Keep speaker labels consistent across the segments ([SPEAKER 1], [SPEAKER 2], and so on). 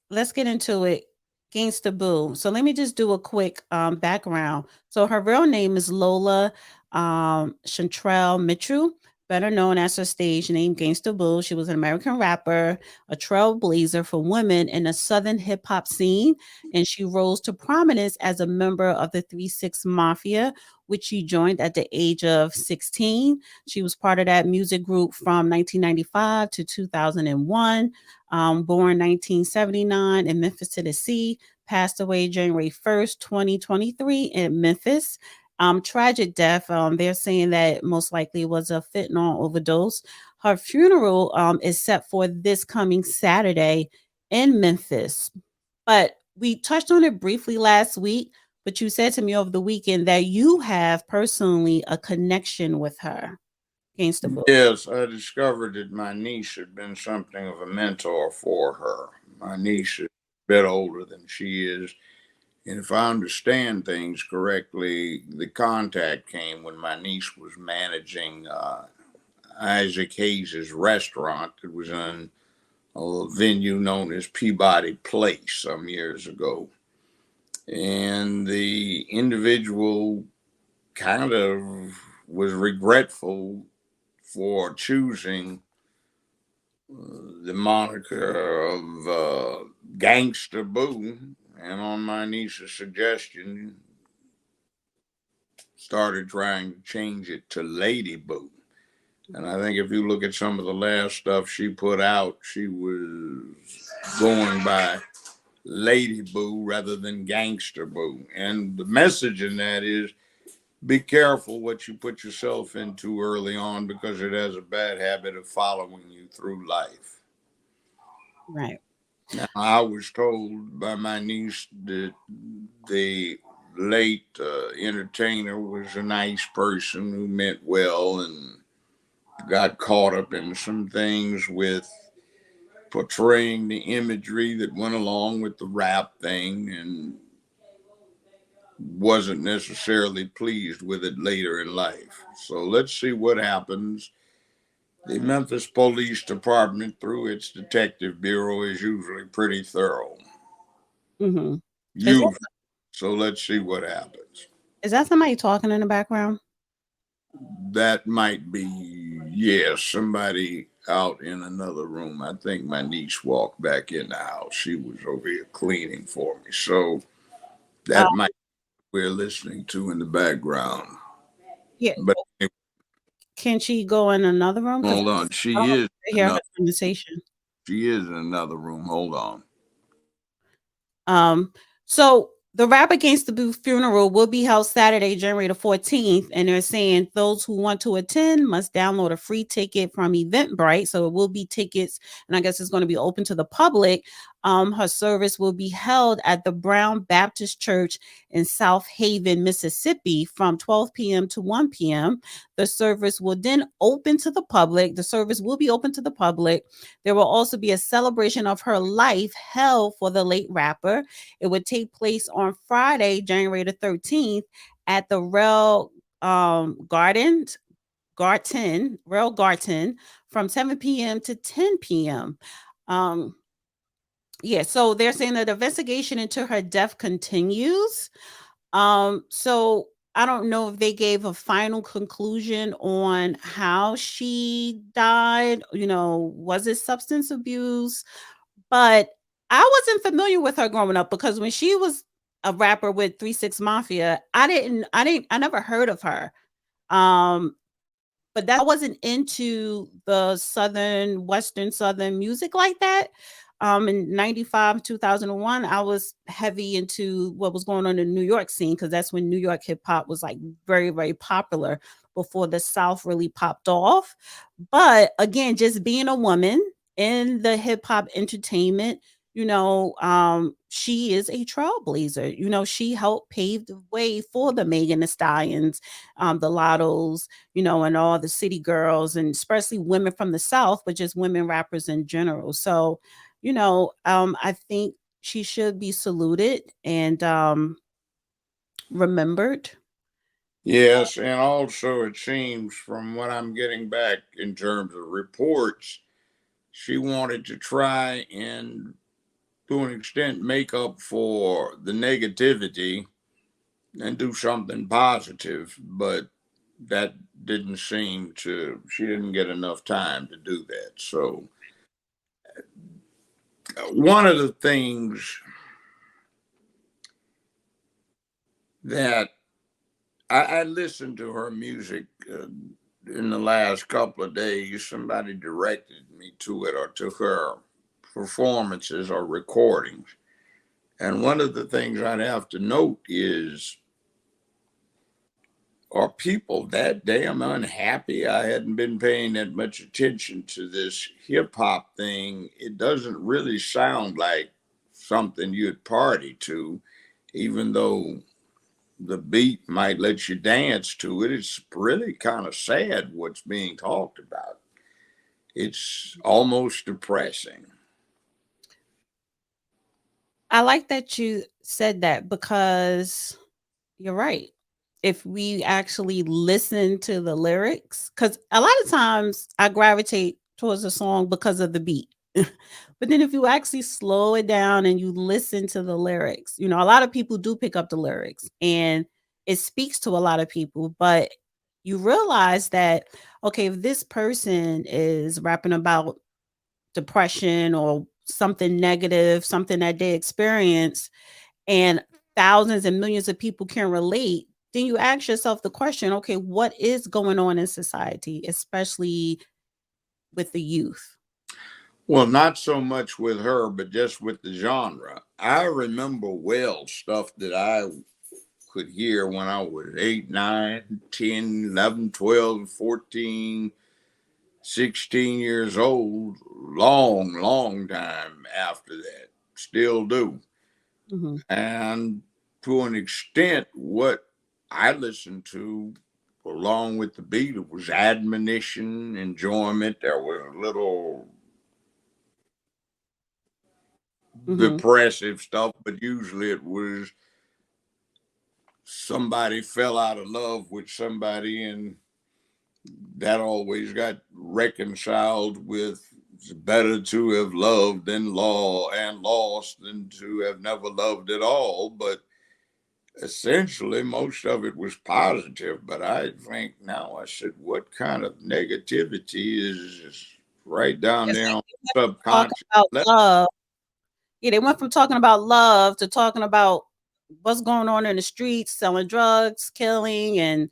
[SPEAKER 1] let's get into it. Gangsta Boo. So let me just do a quick background. So her real name is Lola Chantrell Mitchell, better known as her stage name Gangsta Boo. She was an American rapper, a trailblazer for women in the Southern hip hop scene, and she rose to prominence as a member of the 3 6 Mafia, which she joined at the age of 16. She was part of that music group from 1995 to 2001. Born 1979 in Memphis, Tennessee, passed away January 1st, 2023 in Memphis. Tragic death. They're saying that most likely was a fentanyl overdose. Her funeral is set for this coming Saturday in Memphis. But we touched on it briefly last week, but you said to me over the weekend that you have personally a connection with her. Gangsta Boo.
[SPEAKER 2] Yes, I discovered that my niece had been something of a mentor for her. My niece is a bit older than she is. And if I understand things correctly, the contact came when my niece was managing Isaac Hayes' restaurant that was in a venue known as Peabody Place some years ago. And the individual kind of was regretful for choosing the moniker of Gangster Boo. And on my niece's suggestion, started trying to change it to Lady Boo. And I think if you look at some of the last stuff she put out, she was going by Lady Boo rather than Gangster Boo. And the message in that is be careful what you put yourself into early on because it has a bad habit of following you through life.
[SPEAKER 1] Right.
[SPEAKER 2] Now, I was told by my niece that the late entertainer was a nice person who meant well and got caught up in some things with portraying the imagery that went along with the rap thing and wasn't necessarily pleased with it later in life. So let's see what happens. The Memphis Police Department, through its detective bureau, is usually pretty thorough.
[SPEAKER 1] Mm-hmm. Is
[SPEAKER 2] Usually. So let's see what happens.
[SPEAKER 1] Is that somebody talking in the background?
[SPEAKER 2] That might be, yes, somebody out in another room. I think my niece walked back in the house. She was over here cleaning for me. So
[SPEAKER 1] Uh,
[SPEAKER 2] that might be what we're listening to in the background.
[SPEAKER 1] yeah.
[SPEAKER 2] But anyway,
[SPEAKER 1] Can she go in another room? Because
[SPEAKER 2] hold on.
[SPEAKER 1] I don't
[SPEAKER 2] She
[SPEAKER 1] want
[SPEAKER 2] is
[SPEAKER 1] to
[SPEAKER 2] in
[SPEAKER 1] hear her
[SPEAKER 2] another,
[SPEAKER 1] conversation.
[SPEAKER 2] she is in another room. Hold on.
[SPEAKER 1] Um, so the Rap Against the Boo funeral will be held Saturday, January 14th, and they're saying those who want to attend must download a free ticket from Eventbrite. So it will be tickets, and I guess it's going to be open to the public. Her service will be held at the Brown Baptist Church in South Haven, Mississippi, from 12 p.m. to 1 p.m. The service will then open to the public. The service will be open to the public. There will also be a celebration of her life held for the late rapper. It would take place on Friday, January 13th, at the Rail Garden from 7 p.m. to 10 p.m. Um, yeah, so they're saying that the investigation into her death continues. So I don't know if they gave a final conclusion on how she died. Was it substance abuse? But I wasn't familiar with her growing up because when she was a rapper with 3 6 Mafia, I never heard of her. Um, but that wasn't into the Western Southern music like that. In 95, 2001, I was heavy into what was going on in the New York scene because that's when New York hip hop was like very, very popular before the South really popped off. But again, just being a woman in the hip hop entertainment, she is a trailblazer. She helped pave the way for the Megan Thee Stallions, the Lottos, and all the city girls, and especially women from the South, but just women rappers in general. So, I think she should be saluted and remembered.
[SPEAKER 2] Yes, and also it seems from what I'm getting back in terms of reports, she wanted to try and to an extent, make up for the negativity and do something positive, but that didn't seem to, she didn't get enough time to do that. So, one of the things that I listened to her music in the last couple of days. Somebody directed me to it, or to her performances or recordings. And one of the things I'd have to note is, are people that damn unhappy? I hadn't been paying that much attention to this hip hop thing. It doesn't really sound like something you'd party to, even though the beat might let you dance to it. It's really kind of sad what's being talked about. It's almost depressing.
[SPEAKER 1] I like that you said that because you're right. If we actually listen to the lyrics, because a lot of times I gravitate towards a song because of the beat. But then if you actually slow it down and you listen to the lyrics, a lot of people do pick up the lyrics and it speaks to a lot of people, but you realize that, okay, if this person is rapping about depression or something negative, something that they experience, and thousands and millions of people can relate, then you ask yourself the question, okay, what is going on in society, especially with the youth?
[SPEAKER 2] Well, not so much with her, but just with the genre. I remember well stuff that I could hear when I was 8, 9, 10, 11, 12, 14, 16 years old, long, long time after that. Still do.
[SPEAKER 1] Hmm.
[SPEAKER 2] And to an extent, what I listened to along with the beat, it was admonition, enjoyment. There was a little
[SPEAKER 1] Hmm.
[SPEAKER 2] depressive stuff, but usually it was somebody fell out of love with somebody, and that always got reconciled with, it's better to have loved than law and lost than to have never loved at all. But essentially, most of it was positive. But I think now, I said, what kind of negativity is right down
[SPEAKER 1] Yes,
[SPEAKER 2] there on
[SPEAKER 1] they
[SPEAKER 2] the
[SPEAKER 1] talk
[SPEAKER 2] subconscious
[SPEAKER 1] about
[SPEAKER 2] level?
[SPEAKER 1] love. Yeah, they went from talking about love to talking about what's going on in the streets, selling drugs, killing, and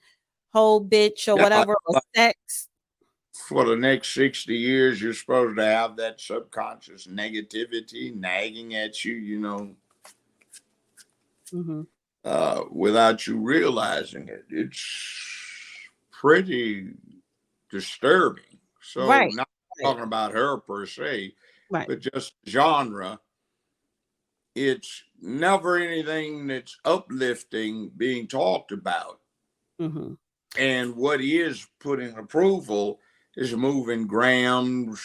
[SPEAKER 1] whole bitch or
[SPEAKER 2] Yeah,
[SPEAKER 1] whatever, or sex.
[SPEAKER 2] for the next 60 years, you're supposed to have that subconscious negativity nagging at you,
[SPEAKER 1] Hmm.
[SPEAKER 2] without you realizing it. It's pretty disturbing. So,
[SPEAKER 1] Right,
[SPEAKER 2] not
[SPEAKER 1] right,
[SPEAKER 2] talking about her per se,
[SPEAKER 1] right.
[SPEAKER 2] but just genre. It's never anything that's uplifting being talked about.
[SPEAKER 1] Hmm.
[SPEAKER 2] And what is putting approval is moving grams,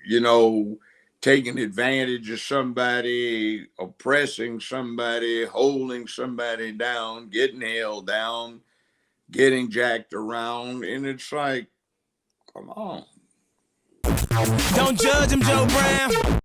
[SPEAKER 2] you know, taking advantage of somebody, oppressing somebody, holding somebody down, getting held down, getting jacked around. And it's like, come on.
[SPEAKER 3] Don't judge him, Joe Brown.